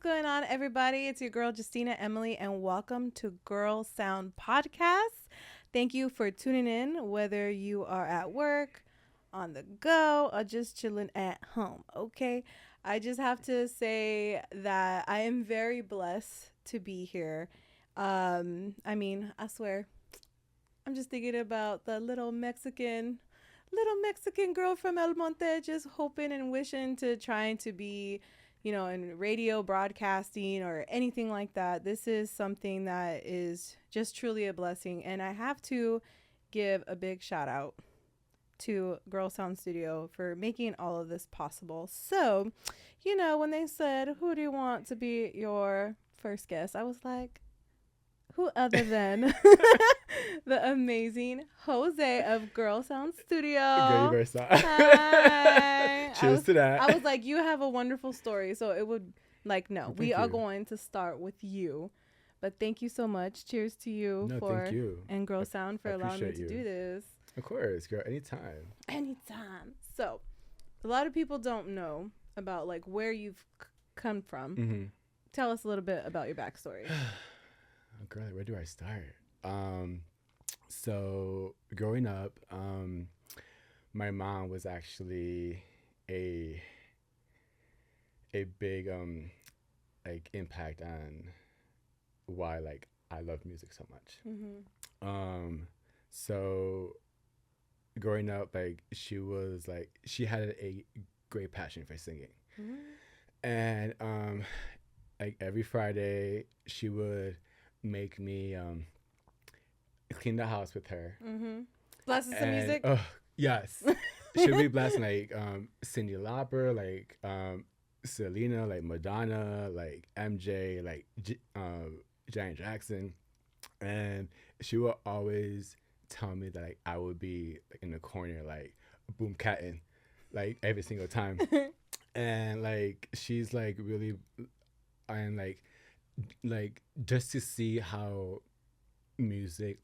going on, everybody? It's your girl, Justina Emily, and welcome to Girl Sound Podcast. Thank you for tuning in, whether you are at work, on the go, or just chilling at home, okay? I just have to say that I am very blessed to be here. I swear, I'm just thinking about the little Mexican girl from El Monte, just hoping and wishing to trying to be, in radio broadcasting or anything like that. This is something that is just truly a blessing. And I have to give a big shout out to Girl Sound Studio for making all of this possible. So, when they said, who do you want to be your first guest? I was like, who other than the amazing Hozayyy of Girl Sound Studio. Girl, you better stop. Hi. Cheers to that. I was like, you have a wonderful story. So it would, no, Thank we are you. going to start with you. But thank you so much. Cheers to you Thank you. and Girl Sound for allowing me appreciate to you. do this. Of course, girl. Anytime. Anytime. So a lot of people don't know about where you've come from. Mm-hmm. Tell us a little bit about your backstory. Girl, where do I start? So growing up, my mom was actually a big impact on why I love music so much. Mm-hmm. So growing up, she had a great passion for singing. Mm-hmm. And every Friday she would make me clean the house with her. Mm-hmm. Blasting some music. Oh yes. She'll be blasting Cyndi Lauper, Selena, Madonna, MJ, Janet Jackson, and she would always tell me that I would be in the corner boom catting every single time. And she's really, and just to see how music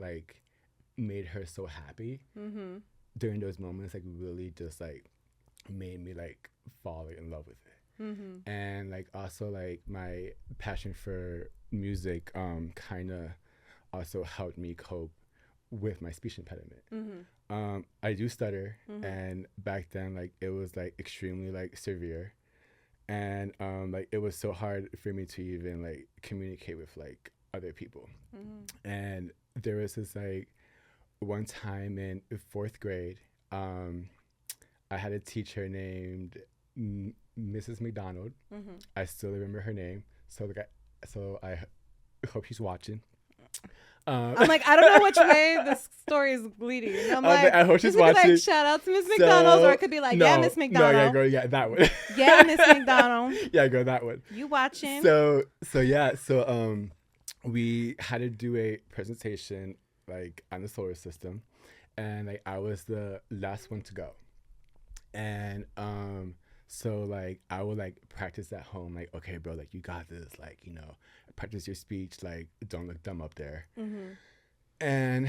made her so happy. Mm-hmm. During those moments, really just made me fall in love with it. Mm-hmm. And also my passion for music kind of also helped me cope with my speech impediment. Mm-hmm. I do stutter. Mm-hmm. And back then it was extremely severe, and it was so hard for me to even communicate with other people. Mm-hmm. And there was this one time in fourth grade, I had a teacher named Mrs. McDonald. Mm-hmm. I still remember her name, so I hope she's watching. I'm I don't know which way this story is leading. I'm I hope she's watching. Shout out to Miss McDonald, or it could be yeah, Miss McDonald. No, yeah, go, yeah, that one. Yeah, Miss McDonald. Yeah, go that one. You watching? So we had to do a presentation on the solar system, and I was the last one to go. And so I would practice at home, okay, bro, you got this, practice your speech, don't look dumb up there. Mm-hmm. And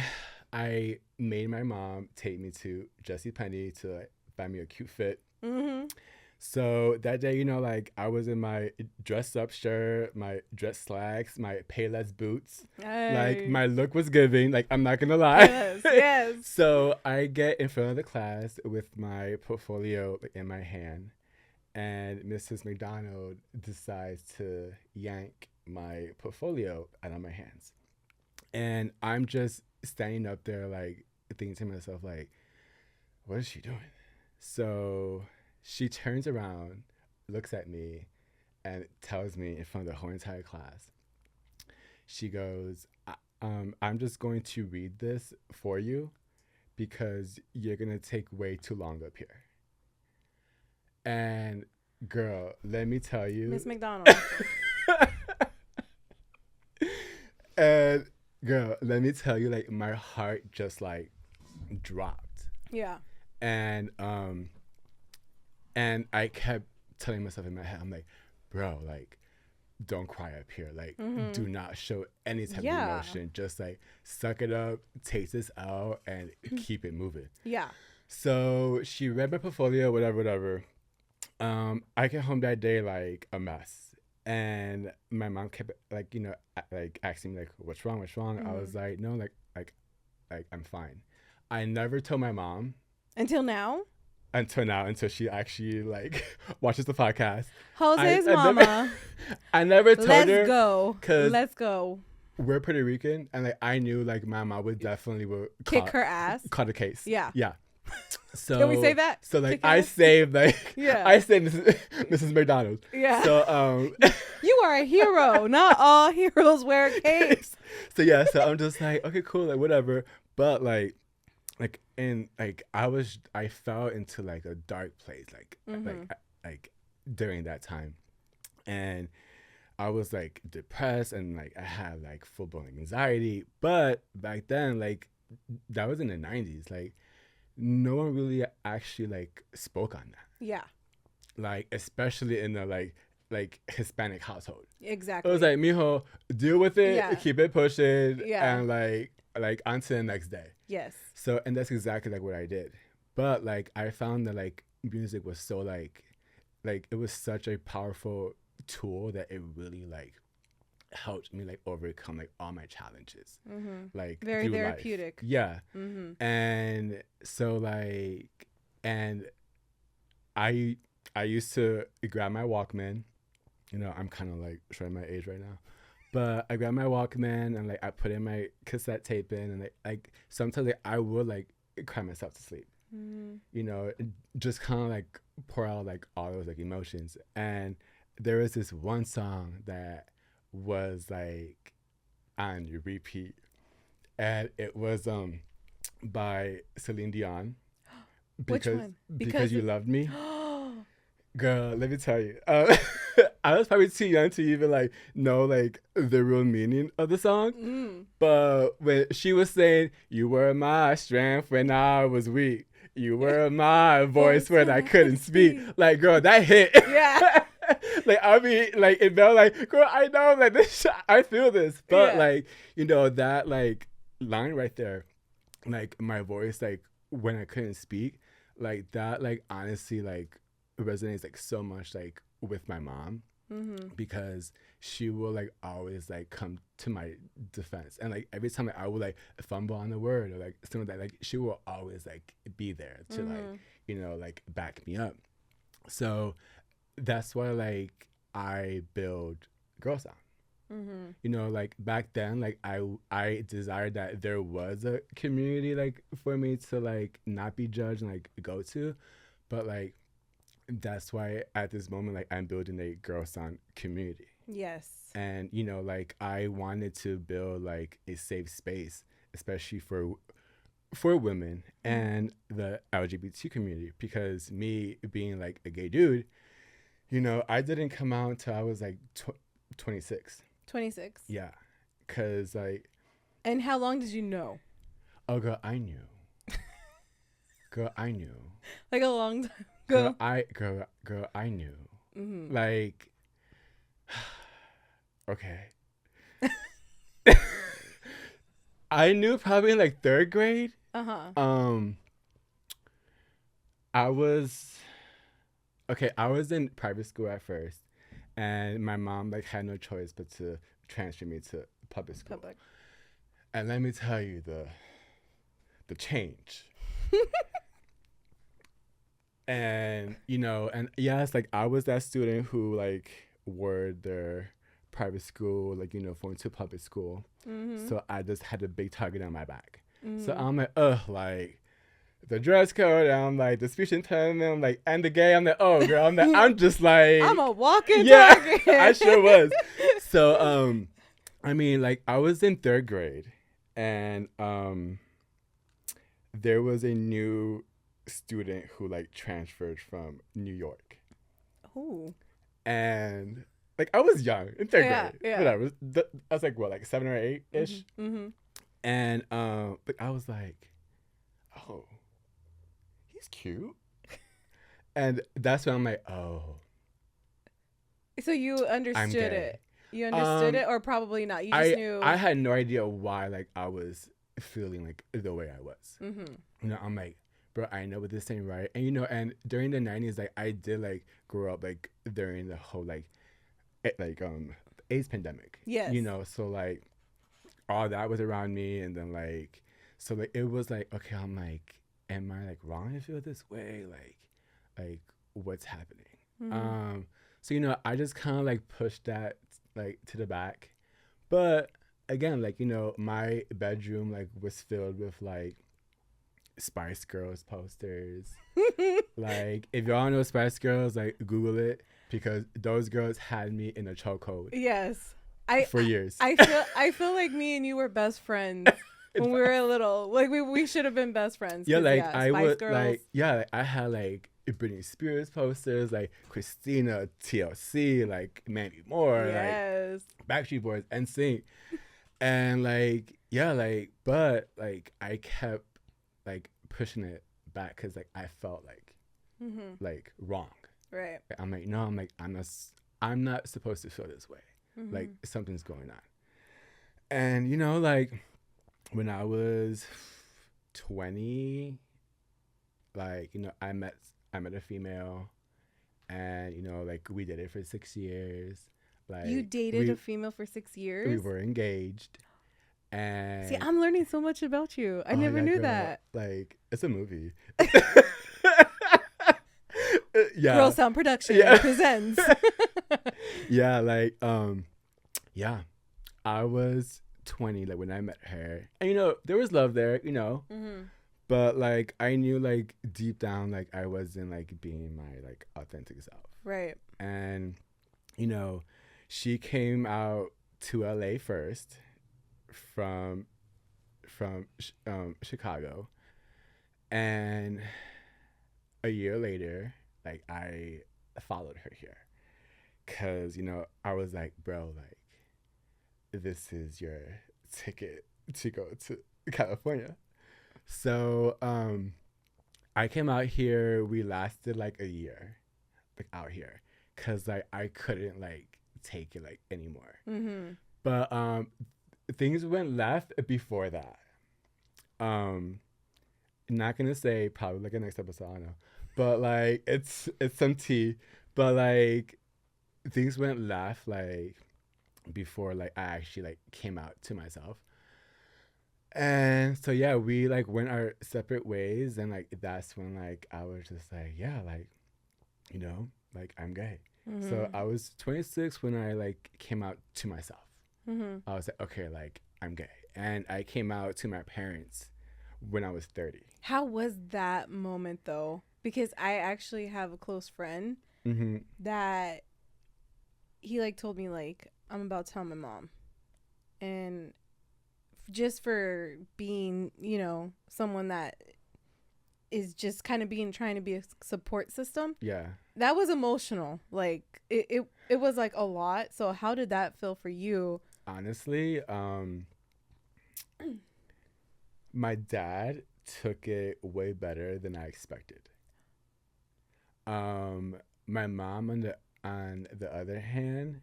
I made my mom take me to JCPenney to buy me a cute fit. Mm-hmm. So that day, I was in my dress up shirt, my dress slacks, my Payless boots. Hey. My look was giving, I'm not gonna lie. Yes, yes. So I get in front of the class with my portfolio in my hand, and Mrs. McDonald decides to yank my portfolio out of my hands. And I'm just standing up there thinking to myself what is she doing? So she turns around, looks at me, and tells me in front of the whole entire class, she goes, I'm just going to read this for you because you're going to take way too long up here. And girl, let me tell you. Miss McDonald. And girl, let me tell you, my heart just dropped. Yeah. And I kept telling myself in my head, I'm bro, don't cry up here. Mm-hmm. Do not show any type of emotion. Just suck it up, take this out, and keep it moving. Yeah. So she read my portfolio, whatever. I get home that day a mess. And my mom kept like, like asking me like, what's wrong? What's wrong? I was like, no, like I'm fine. I never told my mom Until now? until now, until she actually like watches the podcast. Jose's I mama. never, I never told her. Let's go. We're Puerto Rican, and like I knew like my mom would definitely kick her ass. Caught a case. Yeah. Yeah. So can we say that? So like kick I ass? saved like yeah. I saved Mrs. McDonald. Yeah. So you are a hero. Not all heroes wear capes. So yeah. So I'm just like, okay, cool, like whatever. But like and like I fell into like a dark place like during that time, and I was like depressed and like I had like full blown anxiety. But back then, like that was in the 90s, like no one really actually like spoke on that. Yeah. Like especially in the like Hispanic household. Exactly. It was like, mijo, deal with it, keep it pushing, and like on to the next day. Yes. So, and that's exactly like what I did. But like I found that like music was so like it was such a powerful tool that it really like helped me like overcome like all my challenges. Like very therapeutic. Life. Yeah. And so like, and I used to grab my Walkman. I'm kind of like showing my age right now. But I grabbed my Walkman and like I put in my cassette tape in, and like sometimes like I would like cry myself to sleep. Just kind of like pour out like all those like emotions. And there was this one song that was like on repeat, and it was by Celine Dion. Which one? Because You Loved Me. Girl, let me tell you. I was probably too young to even like know like the real meaning of the song. But when she was saying, "You were my strength when I was weak. You were my voice when I couldn't speak." Like, girl, that hit. Yeah. Like, I mean, like, it felt like, girl, I know, like, this, I feel this. But, like, that, like, line right there, like, my voice, like, when I couldn't speak, like, that, like, honestly, like, resonates, like, so much, like, with my mom. Because she will like always like come to my defense, and like every time like, I would like fumble on the word or like something like that, like she will always like be there to like like back me up. So that's why like I build Girl Sound. Like back then, like I desired that there was a community like for me to like not be judged and like go to, but like that's why at this moment like I'm building a Girl Sound community. Yes. And like I wanted to build like a safe space, especially for women and the LGBT community, because me being like a gay dude, I didn't come out until I was like 26. 26. Yeah. Cause like. And how long did you know? Oh, girl, I knew. Girl, I knew. Like a long time. Girl, I knew. Like, okay. I knew probably in like third grade. I was in private school at first, and my mom like had no choice but to transfer me to public school. And let me tell you the change. And and yes, like I was that student who like wore their private school like uniform to public school. So I just had a big target on my back. So I'm like, like the dress code, and I'm like the speech impediment, I'm like, and the gay, I'm like, oh girl, I'm just like I'm a walking target. I sure was. So I mean, like I was in third grade, and there was a new student who like transferred from New York. Oh. And like I was young in third grade. Yeah. Whatever. I was like what, like 7 or 8 ish. And but I was like, oh, he's cute. And that's when I'm like, oh. So you understood it. You understood it, or probably not. You just knew. I had no idea why like I was feeling like the way I was. I'm like, bro, I know, but this ain't right. And and during the 90s, like I did like grow up like during the whole like AIDS pandemic. Yes. You know, so like all that was around me, and then like so like it was like, okay, I'm like, am I like wrong to feel this way? Like what's happening? Mm-hmm. So you know, I just kind of like pushed that like to the back, but again, like, you know, my bedroom like was filled with like Spice Girls posters. Like, if y'all know Spice Girls, like Google it, because those girls had me in a chokehold Yes. for years. I feel like me and you were best friends when we were little. Like we should have been best friends. Yeah, like Yeah, I Spice would Girls. like, yeah, like, I had like Britney Spears posters, like Christina, TLC, like Mandy Moore, Yes. like Backstreet Boys, NSYNC, and like yeah, like but like I kept like pushing it back because like I felt like wrong. Right. Like, I'm like, no, I'm not supposed to feel this way. Mm-hmm. Like something's going on. And you know, like when I was 20, like, you know, I met a female, and you know, like we did it for 6 years. Like, You dated a female for 6 years? we were engaged. And See, I'm learning so much about you. I never knew girl, that. like, it's a movie. Yeah. Girl Sound Production presents. Yeah, like yeah. I was 20 like when I met her. And you know, there was love there, you know. Mm-hmm. But like I knew like deep down like I wasn't like being my like authentic self. Right. And you know, she came out to LA first from Chicago, and a year later, like I followed her here, cause you know I was like, bro, like this is your ticket to go to California. So I came out here. We lasted like a year, like out here, cause like I couldn't like take it like anymore. Mm-hmm. But things went left before that. Not gonna say probably like the next episode, I don't know, but like it's some tea. But like things went left like before like I actually like came out to myself. And so yeah, we like went our separate ways, and like that's when like I was just like, yeah, like, you know, like I'm gay. Mm-hmm. So I was 26 when I like came out to myself. Mm-hmm. I was like, okay, like I'm gay, and I came out to my parents when I was 30. How was that moment though? Because I actually have a close friend Mm-hmm. that he like told me like I'm about to tell my mom, and just for being, you know, someone that is just kind of trying to be a support system. Yeah. That was emotional. Like it was like a lot. So how did that feel for you? Honestly, my dad took it way better than I expected. My mom on the other hand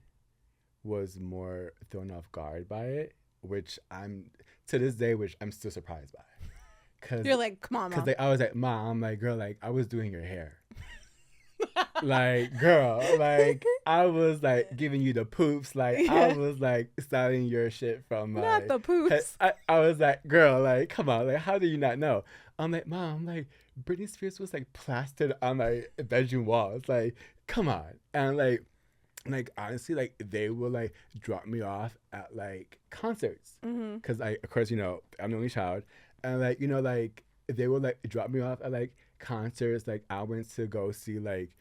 was more thrown off guard by it, which I'm to this day, which I'm still surprised by. Cause You're like, come on, Mom. like I was like, Mom, I'm like, girl, like I was doing your hair. Like, girl, like I was like giving you the poops, like I was like styling your shit from Not the poops. I was like, girl, like come on, like how do you not know? I'm like, Mom, like Britney Spears was like plastered on my bedroom walls, like come on. And like honestly, like they will like drop me off at like concerts, because I, of course, you know, I'm the only child, and like, you know, like they will like drop me off at like concerts. Like I went to go see like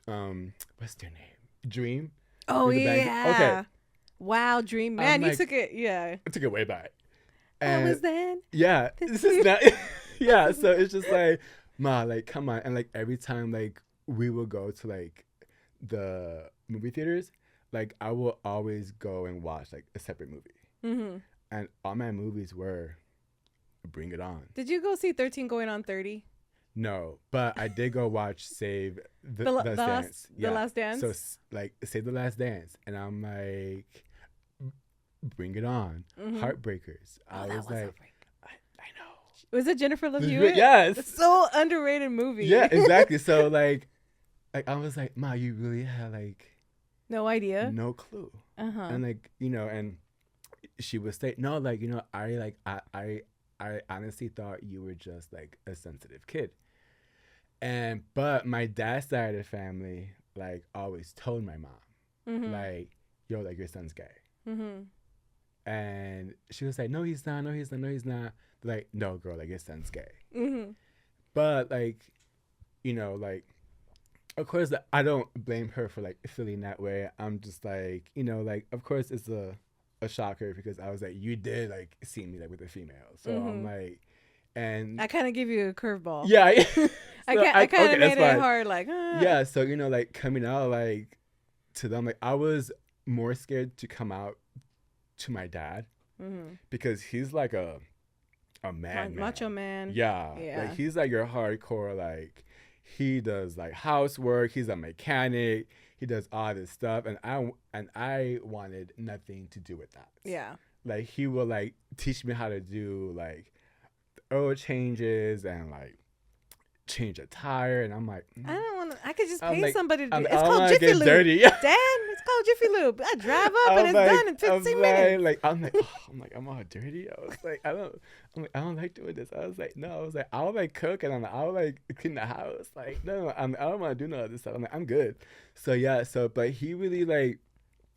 what's their name, Dream. Oh yeah. Okay. Wow, Dream, man, you like, took it. Yeah. I took it way back. That was then. Yeah, this is not. Yeah, so it's just like, Ma, like come on, and like every time like we will go to like the movie theaters, like I will always go and watch like a separate movie, and all my movies were Bring It On. Did you go see 13 Going on 30? No, but I did go watch Save the Last Dance. The Last Dance. So like Save the Last Dance, and I'm like, Bring It On, Heartbreakers. I was like, I know. Was it Jennifer Love Hewitt? Yes. It's so underrated movie. Yeah, exactly. So like I was like, Ma, you really had like No idea. No clue. Uh-huh. And like, and she would say, no, like, I honestly thought you were just like a sensitive kid. But my dad's side of the family, like, always told my mom, like, yo, like, your son's gay. And she was like, no, he's not, no, he's not, no, he's not. Like, no, girl, like, your son's gay. But like, like, of course, I don't blame her for like feeling that way. I'm just like, like, of course it's a shocker because I was like, you did like see me like with a female. So I'm like, and I kind of give you a curveball. Yeah. So I kind of made it fine. hard. Like, yeah. So, like coming out like to them, like I was more scared to come out to my dad because he's like a man. Macho man. Yeah. Like he's like your hardcore, like, he does like housework. He's a mechanic. He does all this stuff, and I wanted nothing to do with that. Yeah. Like he will like teach me how to do like oil changes and like change a tire, and I'm like, I don't want to. I could just I'm pay like, somebody to do I'm, it. I It's don't called wanna Jiffy get Lube. dirty. Dan, it's called Jiffy Lube. I drive up and it's done in 15 minutes. I'm all dirty. I was like, I don't like doing this. I was like, no. I was like, I'll like cook and I'll like clean the house. Like, no, I don't want to do none of this stuff. I'm like, I'm good. So yeah. So, but he really like,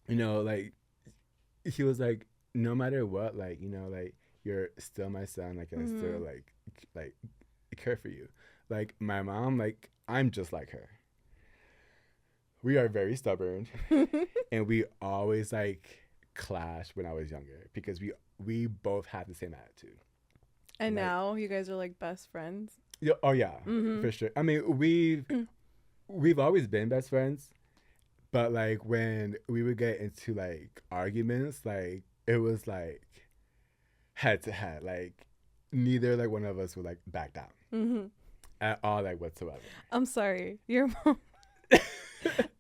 like he was like, no matter what, like, like you're still my son. Like, I still like care for you. Like my mom, like I'm just like her. We are very stubborn, and we always like clash when I was younger because we both had the same attitude. And like, now you guys are like best friends. Yeah, oh yeah, for sure. I mean, we've always been best friends, but like when we would get into like arguments, like it was like head to head. Like neither like one of us would like back down at all, like whatsoever. I'm sorry, your mom.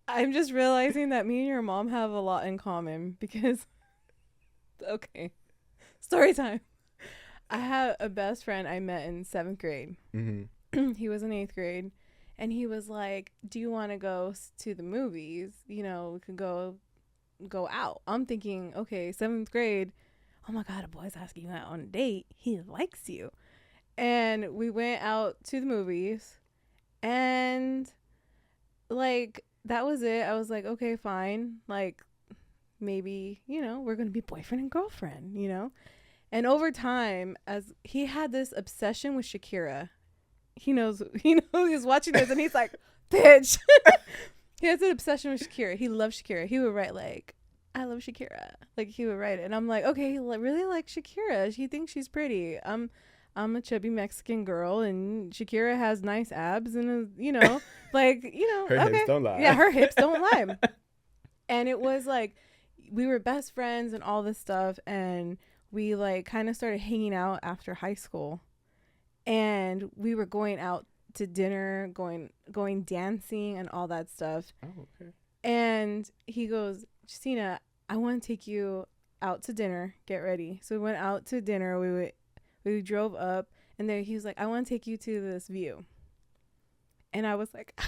I'm just realizing that me and your mom have a lot in common because, okay, story time. I have a best friend I met in 7th grade. He was in 8th grade, and he was like, do you want to go to the movies? We could go out. I'm thinking, okay, 7th grade. Oh my God, a boy's asking you out on a date. He likes you. And we went out to the movies, and like, that was it. I was like, okay, fine. Like, maybe, we're going to be boyfriend and girlfriend, And over time, as he had this obsession with Shakira, he knows he's watching this and he's like, bitch. He has an obsession with Shakira. He loves Shakira. He would write like, I love Shakira. Like, he would write it. And I'm like, okay, he really likes Shakira. He thinks she's pretty. I'm a chubby Mexican girl, and Shakira has nice abs, and like, her okay. hips don't lie. Yeah, her hips don't lie. And it was like, we were best friends and all this stuff, and we like kind of started hanging out after high school, and we were going out to dinner, going dancing and all that stuff. Oh, okay. And he goes, Justina, I want to take you out to dinner. Get ready. So we went out to dinner. We drove up, and there he was like, I want to take you to this view. And I was like,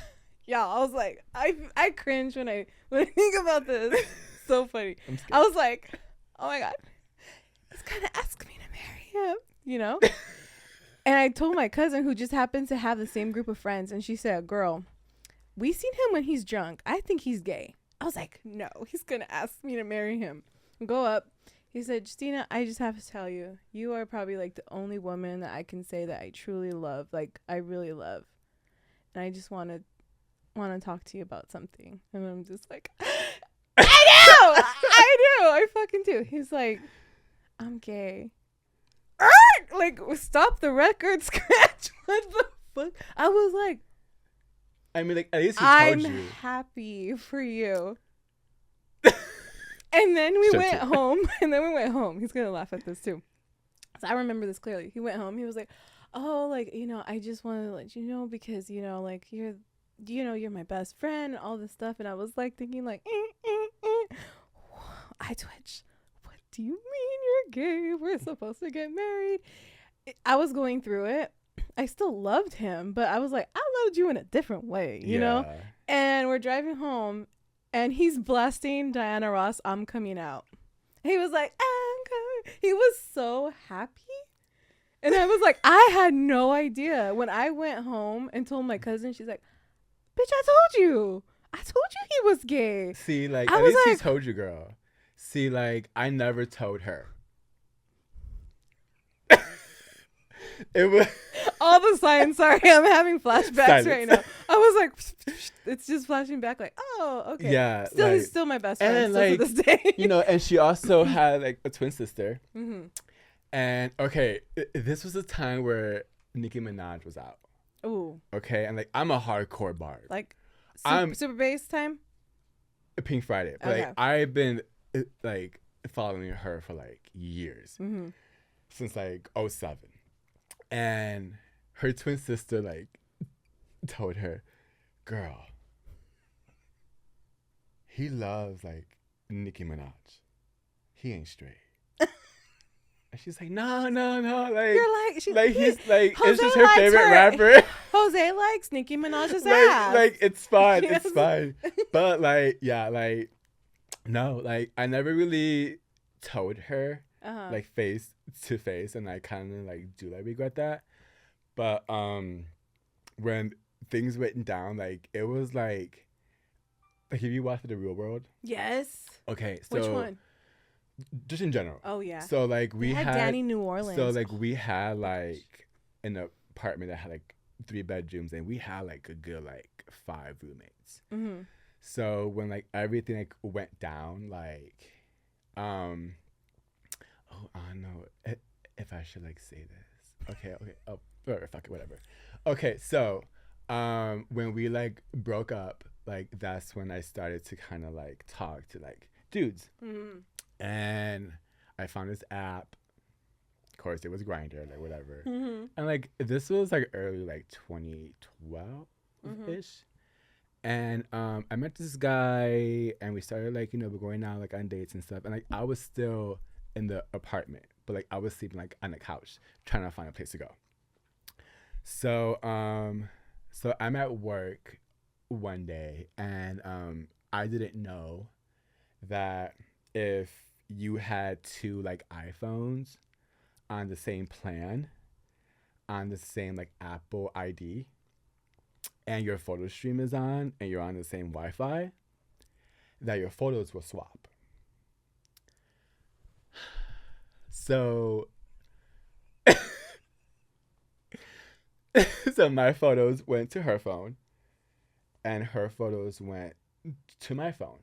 yeah, I was like, I cringe when I think about this. So funny. I was like, oh my God, he's gonna ask me to marry him, And I told my cousin, who just happens to have the same group of friends, and she said, girl, we seen him when he's drunk. I think he's gay. I was like, no, he's gonna ask me to marry him. Go up. He said, Justina, I just have to tell you, you are probably like the only woman that I can say that I truly love. Like, I really love. And I just want to talk to you about something. And I'm just like, I do. I fucking do. He's like, I'm gay. Like, stop the record scratch. What the fuck? I was like, I mean, like, at least he I'm told you. happy for you. And then we went home. He's going to laugh at this too. So I remember this clearly. He went home. He was like, oh, like, I just want to let you know because, like, you're my best friend and all this stuff. And I was like thinking like, I twitched. What do you mean you're gay? We're supposed to get married. I was going through it. I still loved him, but I was like, I loved you in a different way, you know? And we're driving home, and he's blasting Diana Ross, I'm coming out. He was like, I'm coming. He was so happy. And I was like, I had no idea. When I went home and told my cousin, she's like, bitch, I told you. I told you he was gay. See, like, I at was least he like, told you, girl. See, like, I never told her. It was all the signs. Sorry, I'm having flashbacks Silence. right now. I was like, it's just flashing back like, oh, okay. Yeah, Still, like, he's still my best friend and, still like, to this day. you know, and she also had like a twin sister. Mm-hmm. And okay, this was a time where Nicki Minaj was out. Ooh, Okay, and like I'm a hardcore bard. like I'm super bass time. Pink Friday, but Okay. like I've been like following her for like years, Mm-hmm. since like '07, and her twin sister like told her, "Girl, he loves like Nicki Minaj. He ain't straight." And she's like, no, like, You're like, he's like, Jose it's just her likes favorite her. rapper. Jose likes Nicki Minaj's ass. Like it's fine, Yes. it's fine. But like, yeah, like, no, like I never really told her Uh-huh. like face to face, and I kind of like do like regret that. But when things went down, like it was like if you watched The Real World, Yes. okay, so Which one? just in general. Oh yeah. So like we They had Danny New Orleans. So like we had like an apartment that had like 3 bedrooms, and we had like a good like 5 roommates. Mm-hmm. So when like everything like went down, like oh I don't know if I should like say this. Okay. Oh, whatever, fuck it, whatever. Okay, so when we like broke up, like that's when I started to kind of like talk to like dudes. Mm-hmm. And I found this app. Of course, it was Grindr, like whatever. Mm-hmm. And like this was like early like 2012 ish. And I met this guy, and we started like we're going out like on dates and stuff. And like I was still in the apartment, but like I was sleeping like on the couch trying to find a place to go. So so I'm at work one day, and I didn't know that if you had 2 like iPhones on the same plan, on the same like Apple ID, and your photo stream is on, and you're on the same Wi-Fi, that your photos will swap. So so my photos went to her phone, and her photos went to my phone.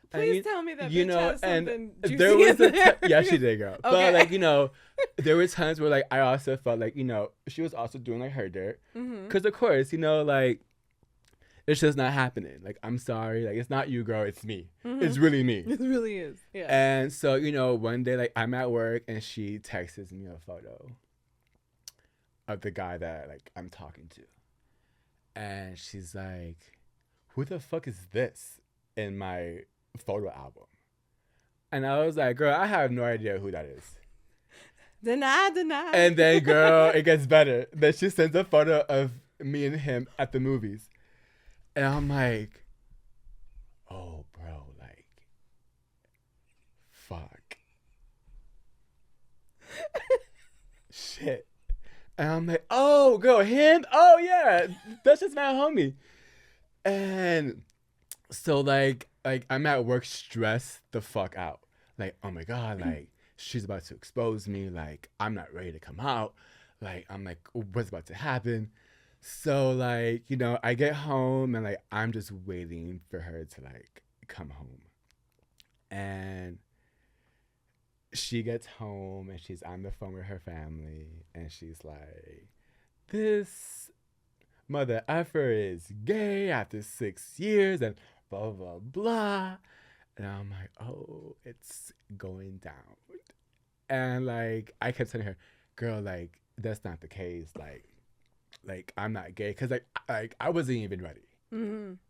Please tell me that you bitch know, has and something juicy there was in there. yeah, she did, girl. Okay. But like there were times where like I also felt like she was also doing like her dirt, because of course like it's just not happening. Like I'm sorry, like it's not you, girl, it's me. It's really me. It really is. Yeah. And so one day like I'm at work, and she texts me a photo of the guy that like I'm talking to, and she's like, "Who the fuck is this in my photo album?" And I was like, "Girl, I have no idea who that is." Deny. And then, girl, it gets better. Then she sends a photo of me and him at the movies, and I'm like, "Oh, bro, like, fuck, shit." And I'm like, "Oh, girl, him? Oh yeah, that's just my homie." And so like I'm at work stressed the fuck out. Like, oh my God, like she's about to expose me. Like, I'm not ready to come out. Like, I'm like, what's about to happen? So like, I get home, and like I'm just waiting for her to like come home. And she gets home, and she's on the phone with her family, and she's like, "This mother effer is gay after 6 years," and blah, blah, blah. And I'm like, oh, it's going down. And like, I kept telling her, "Girl, like, that's not the case. Like I'm not gay." Cause like I wasn't even ready,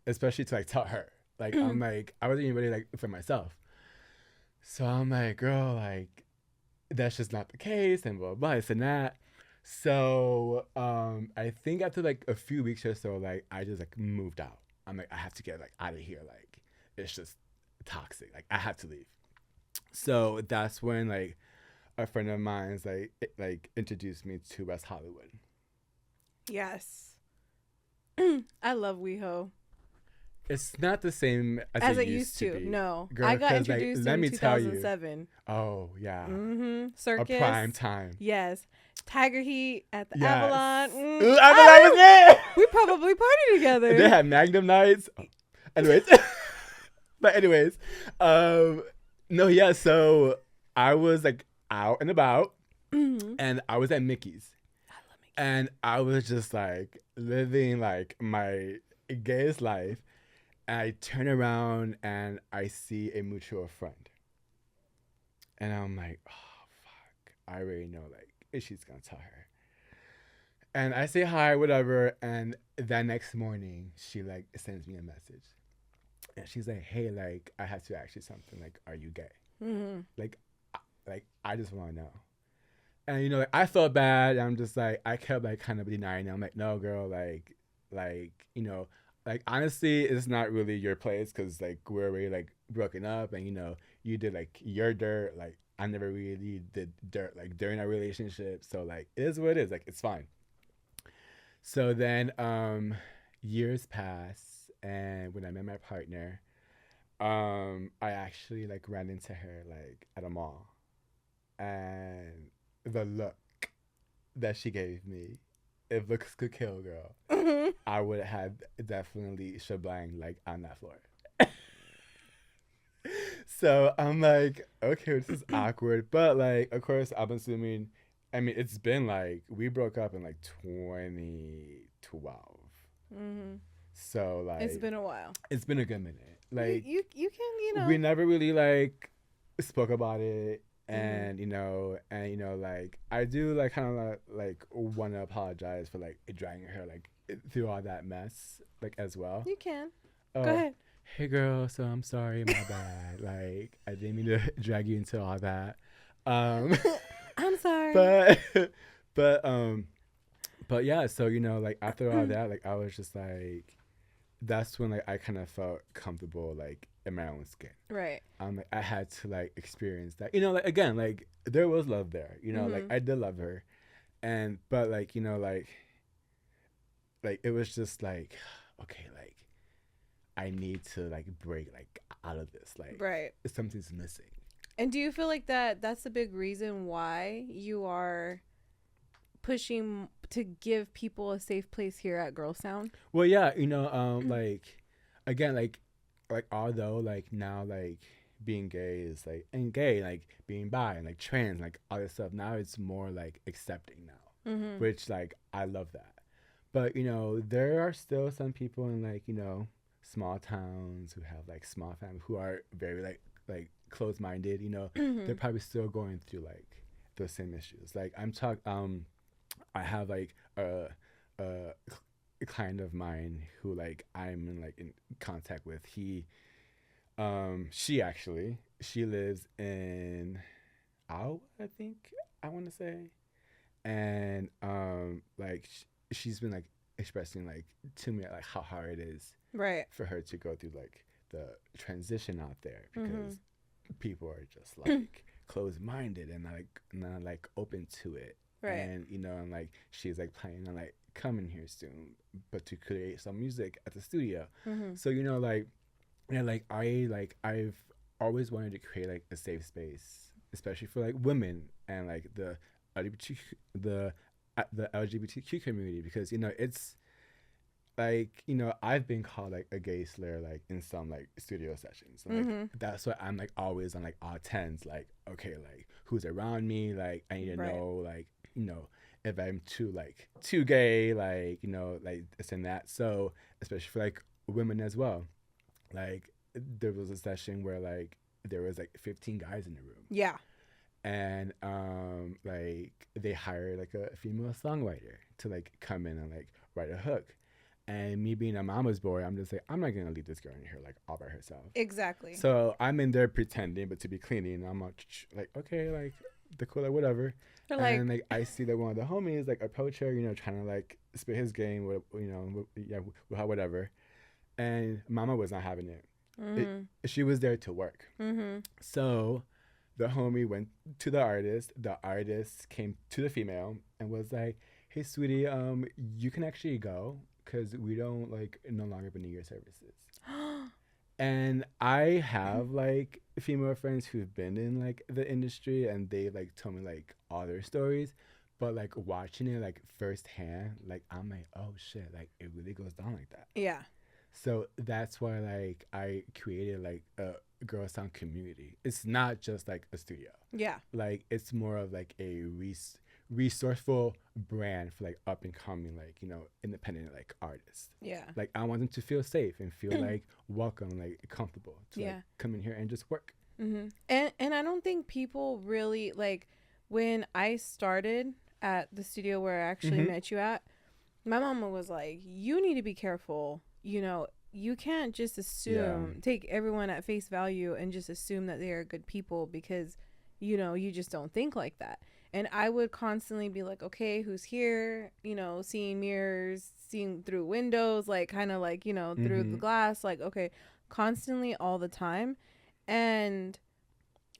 especially to like tell her. Like, I'm like, I wasn't even ready like for myself. So I'm like, "Girl, like, that's just not the case," and blah, blah, blah, this and that. So I think after like a few weeks or so, like I just like moved out. I'm like, I have to get like out of here. Like it's just toxic. Like I have to leave. So that's when like a friend of mine's like introduced me to West Hollywood. Yes. I love WeHo. It's not the same as it used to be. No, Girl, I got 'cause, like, introduced let in me tell you. 2007. Oh yeah, Mm-hmm. a Circus. prime time. Yes. Tiger Heat at the Yes. Avalon. Ooh, Avalon was there. We probably partied together. They had Magnum nights. Oh. Anyways, but anyways, no, yeah. So I was like out and about, and I was at Mickey's. I love Mickey. And I was just like living like my gayest life. And I turn around and I see a mutual friend. And I'm like, oh, fuck. I already know, like, she's going to tell her. And I say hi, whatever. And that next morning, she, like, sends me a message. And she's like, hey, like, I have to ask you something. Like, are you gay? Mm-hmm. Like, I just want to know. And, you know, like, I felt bad. I'm just like, I kept, like, kind of denying it. I'm like, no, girl, like, you know, like, honestly, it's not really your place because, like, we're already, like, broken up and, you know, you did, like, your dirt. Like, I never really did dirt, like, during our relationship. So, like, it is what it is. Like, it's fine. So then years pass, and when I met my partner, I actually, like, ran into her, like, at a mall. And the look that she gave me, if looks could kill, girl, Mm-hmm. I would have definitely shebang like on that floor. So I'm like, okay, this is awkward, but like, of course, I'm assuming. I mean, it's been like we broke up in like 2012. Mm-hmm. So like, It's been a while. It's been a good minute. Like you can, you know. we never really like spoke about it. And you know, like I do like kind of like want to apologize for like dragging her like through all that mess like as well. You can. Go ahead. Hey girl, so I'm sorry, my bad. Like I didn't mean to drag you into all that. I'm sorry. But yeah, so you know, like after all that, like I was just like, that's when like I kind of felt comfortable like in my own skin. Right. Like I had to like experience that. You know, like again, like there was love there. You know, like I did love her, but like you know, like it was just like, okay, like I need to like break like out of this. Like right. Something's missing. And do you feel like that's a big reason why you are pushing to give people a safe place here at Girl Sound? Well, yeah, you know, like again, like although like now like being gay is like and gay like being bi and like trans like all this stuff now it's more like accepting now, which like I love that. But you know there are still some people in like you know small towns who have like small families who are very like closed-minded. You know they're probably still going through like those same issues. Like I have like a client of mine who like I'm in contact with. She lives in Iowa, I think I want to say, and like she's been like expressing like to me like how hard it is right for her to go through like the transition out there because people are just like closed-minded and not like open to it. Right. And you know, and like she's like planning on like coming here soon, but to create some music at the studio. So you know, like yeah, like I've always wanted to create like a safe space, especially for like women and like the LGBTQ community, because you know it's like you know I've been called like a gay slur like in some like studio sessions. Like that's why I'm like always on like all tens. Like okay, like who's around me? Like I need to know like you know if I'm too gay, like you know like this and that. So especially for like women as well. Like there was a session where like there was like 15 guys in the room. Yeah. And like they hired like a female songwriter to like come in and like write a hook. And me being a mama's boy, I'm just like, I'm not gonna leave this girl in here like all by herself. Exactly. So I'm in there pretending, but to be cleaning. I'm like okay, like the cool, like whatever. And like I see that one of the homies like approach her, you know, trying to like spit his game with you know, whatever. And Mama was not having it. She was there to work. So the homie went to the artist. The artist came to the female and was like, "Hey, sweetie, you can actually go because we don't like no longer need your services." And I have like female friends who've been in like the industry and they like told me like all their stories, but like watching it like firsthand, like I'm like, oh shit, like it really goes down like that. Yeah. So that's why like I created like a girl sound community. It's not just like a studio. Yeah. Like it's more of like a resourceful brand for like up and coming like, you know, independent like artists. Yeah. Like I want them to feel safe and feel like welcome, like comfortable to like come in here and just work. And I don't think people really like when I started at the studio where I actually met you at, my mama was like, you need to be careful. You know, you can't just assume, take everyone at face value and just assume that they are good people because, you know, you just don't think like that. And I would constantly be like, okay, who's here? You know, seeing mirrors, seeing through windows, like kind of like, you know, through the glass, like, okay, constantly all the time. And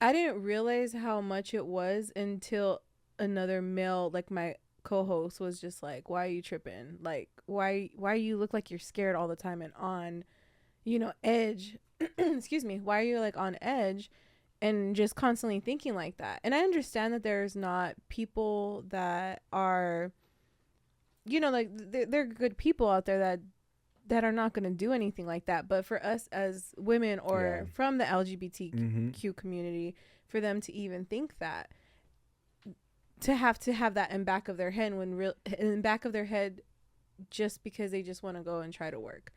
I didn't realize how much it was until another male, like my co-host, was just like, why are you tripping? Like, why you look like you're scared all the time and on, you know, edge? Excuse me. Why are you like on edge? And just constantly thinking like that. And I understand that there's not people that are, you know, like they're good people out there that are not going to do anything like that. But for us as women or from the LGBTQ community, for them to even think that, to have that in back of their head just because they just want to go and try to work.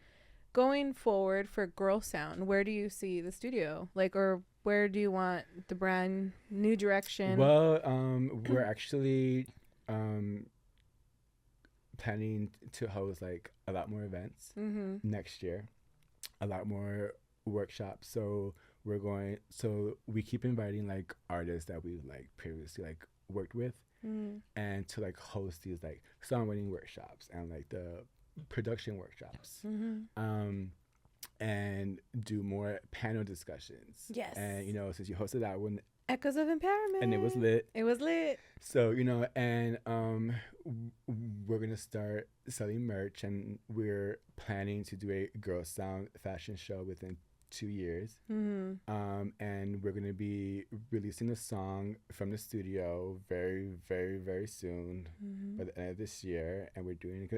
Going forward for Girl Sound, where do you see the studio? Like, or where do you want the brand new direction? Well, we're actually planning to host like a lot more events next year, a lot more workshops. So we keep inviting like artists that we've like previously like worked with and to like host these like songwriting workshops and like the production workshops and do more panel discussions. Yes. And you know, since you hosted that one, Echoes of Empowerment, and it was lit. So you know, and we're gonna start selling merch, and we're planning to do a Girl Sound fashion show within 2 years. And we're gonna be releasing a song from the studio very, very, very soon by the end of this year, and we're doing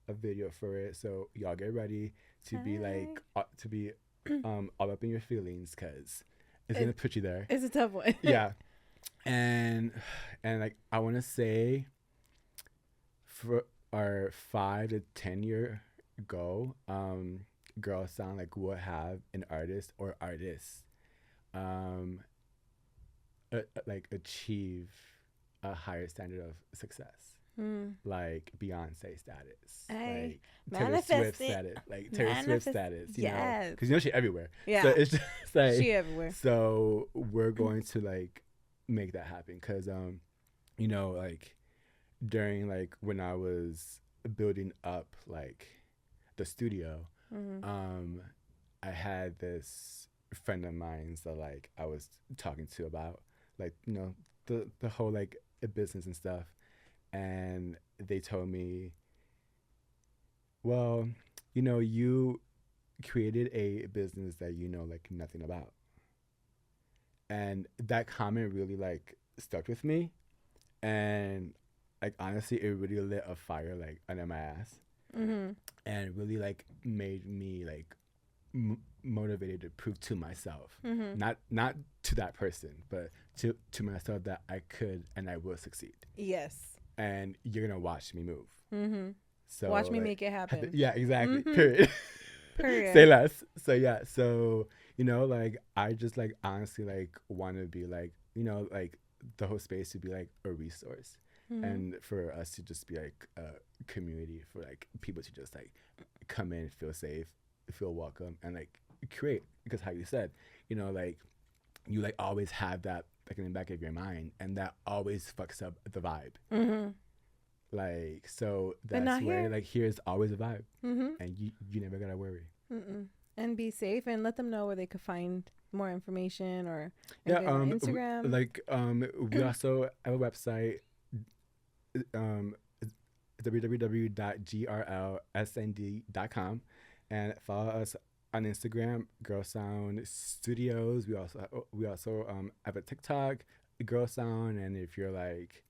a video for it. So y'all get ready to be like all up in your feelings, cause it's gonna put you there. It's a tough one. Yeah. And like I want to say for our 5 to 10 year goal, Girl Sound like will have an artist or artists like achieve a higher standard of success. Like Beyonce status, like Taylor Swift status, like Taylor Swift status, you know, because you know she's everywhere. Yeah, so it's just like she everywhere. So we're going to like make that happen because you know, like during like when I was building up like the studio, I had this friend of mine that like I was talking to about like, you know, the whole like business and stuff. And they told me, well, you know, you created a business that you know like nothing about. And that comment really like stuck with me. And like honestly, it really lit a fire like under my ass. And really like made me like motivated to prove to myself, not to that person, but to myself that I could and I will succeed. Yes. And you're gonna watch me move. So watch me make it happen. Yeah, exactly. Period. Period. Say less. So yeah. So you know, like I just like honestly like want to be like, you know, like the whole space to be like a resource, and for us to just be like a community for like people to just like come in, feel safe, feel welcome, and like create. Because how you said, you know, like you like always have that like in the back of your mind, and that always fucks up the vibe. Like so that's where here. Like here's always a vibe, and you never gotta worry. And be safe, and let them know where they could find more information, or Yeah, anything on Instagram. We also have a website, um www.grlsnd.com, and follow us on Instagram, Girl Sound Studios. We also have a TikTok, Girl Sound, and if you're like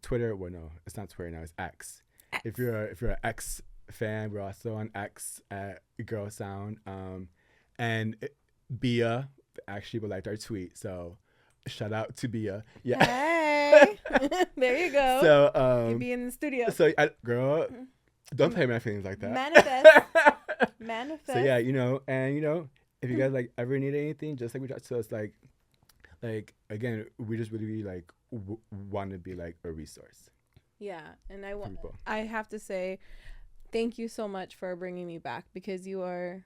Twitter, well, no, it's not Twitter now, it's X. If you're an X fan, we're also on X at Girl Sound. And Bia actually would like our tweet, so shout out to Bia. Yeah. Hey, there you go. So You be in the studio. So girl, don't play my feelings like that. Manifest. So yeah, if you guys like ever need anything, just like reach out to us. Like again, we just really like want to be like a resource. Yeah, and I have to say, thank you so much for bringing me back, because you are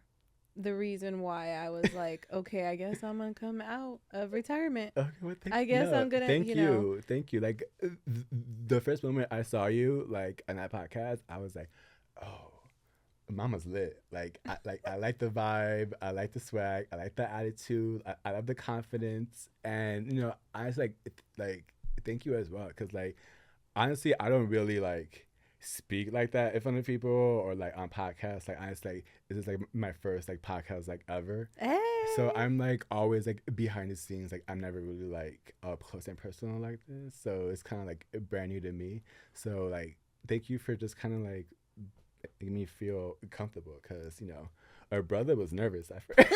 the reason why I was like, okay, I guess I'm gonna come out of retirement. Okay, well, I'm gonna. Thank you. Like the first moment I saw you like on that podcast, I was like, oh, Mama's lit. Like I like the vibe, I like the swag, I like the attitude, I love the confidence, and I was like thank you as well, because like honestly, I don't really like speak like that in front of people or like on podcasts. Like honestly, this is like my first like podcast like ever. Hey. So I'm like always like behind the scenes. Like I'm never really like up close and personal like this. So it's kind of like brand new to me. So like thank you for just kind of like making me feel comfortable, because our brother was nervous at first.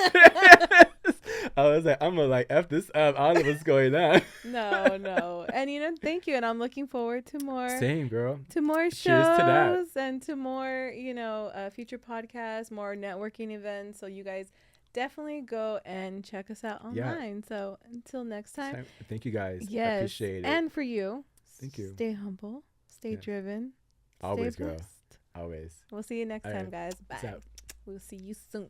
I was like, I'm gonna like F this up. I don't know what's going on. No. And thank you. And I'm looking forward to more. Same, girl. To more shows. Cheers to that. And to more, future podcasts, more networking events. So you guys definitely go and check us out online. Yeah. So until next time. Thank you guys. Yes. I appreciate it. And for you. Thank you. Stay humble. Stay driven. Always, stay girl. Always. We'll see you next time, guys. Bye. Peace out. We'll see you soon.